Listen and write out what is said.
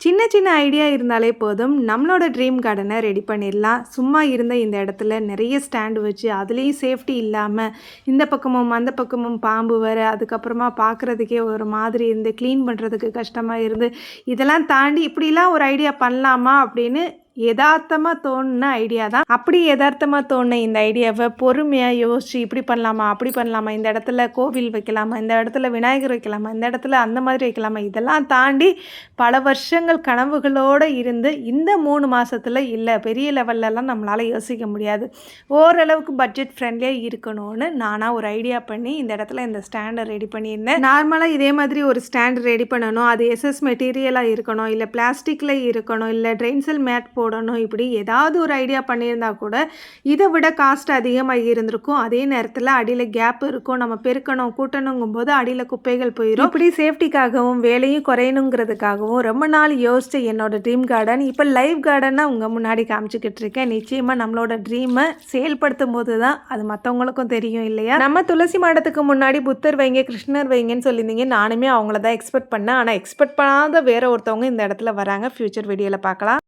சின்ன சின்ன ஐடியா இருந்தாலே போதும் நம்மளோட ட்ரீம் கார்டனை ரெடி பண்ணிடலாம். சும்மா இருந்த இந்த இடத்துல நிறைய ஸ்டாண்டு வச்சு அதுலேயும் சேஃப்டி இல்லாமல் இந்த பக்கமும் அந்த பக்கமும் பாம்பு வர, அதுக்கப்புறமா பார்க்குறதுக்கே ஒரு மாதிரி இருந்து க்ளீன் பண்ணுறதுக்கு கஷ்டமாக இருந்து, இதெல்லாம் தாண்டி இப்படிலாம் ஒரு ஐடியா பண்ணலாமா அப்படின்னு யதார்த்தமாக தோணுன ஐடியா தான். அப்படி யதார்த்தமாக தோணுன இந்த ஐடியாவை பொறுமையாக யோசிச்சு இப்படி பண்ணலாமா, அப்படி பண்ணலாமா, இந்த இடத்துல கோவில் வைக்கலாமா, இந்த இடத்துல விநாயகர் வைக்கலாமா, இந்த இடத்துல அந்த மாதிரி வைக்கலாமா, இதெல்லாம் தாண்டி பல வருஷங்கள் கனவுகளோடு இருந்து இந்த 3 மாதத்தில் இல்லை பெரிய லெவல்லலாம் நம்மளால் யோசிக்க முடியாது, ஓரளவுக்கு பட்ஜெட் ஃப்ரெண்ட்லியாக இருக்கணும்னு நானாக ஒரு ஐடியா பண்ணி இந்த இடத்துல இந்த ஸ்டாண்டை ரெடி பண்ணியிருந்தேன். நார்மலாக இதே மாதிரி ஒரு ஸ்டாண்ட் ரெடி பண்ணணும், அது எஸ்எஸ் மெட்டீரியலாக இருக்கணும், இல்லை பிளாஸ்டிக்கில் இருக்கணும், இல்லை ட்ரெயின்சல் மேட் போடணும், இப்படி ஏதாவது ஒரு ஐடியா பண்ணியிருந்தா கூட இதை விட காஸ்ட் அதிகமாக இருந்திருக்கும். அதே நேரத்தில் அடியில் கேப் இருக்கும், நம்ம பெருக்கணும் கூட்டணுங்கும் போது அடியில் குப்பைகள் போயிடும். இப்படி சேஃப்டிக்காகவும் வேலையும் குறையணுங்கிறதுக்காகவும் ரொம்ப நாள் யோசிச்ச என்னோட ட்ரீம் கார்டன் இப்போ லைவ் கார்டனாக உங்கள் முன்னாடி காமிச்சிக்கிட்டு இருக்கேன். நிச்சயமாக நம்மளோட ட்ரீமை செயல்படுத்தும் போது தான் அது மற்றவங்களுக்கும் தெரியும் இல்லையா. நம்ம துளசி மாடத்துக்கு முன்னாடி புத்தர் வைங்க கிருஷ்ணர் வைங்கன்னு சொல்லியிருந்தீங்க, நானுமே அவங்கள தான் எக்ஸ்பெக்ட் பண்ணேன். ஆனால் எக்ஸ்பெக்ட் பண்ணாத வேற ஒருத்தவங்க இந்த இடத்துல வராங்க. ஃபியூச்சர் வீடியோவில் பார்க்கலாம்.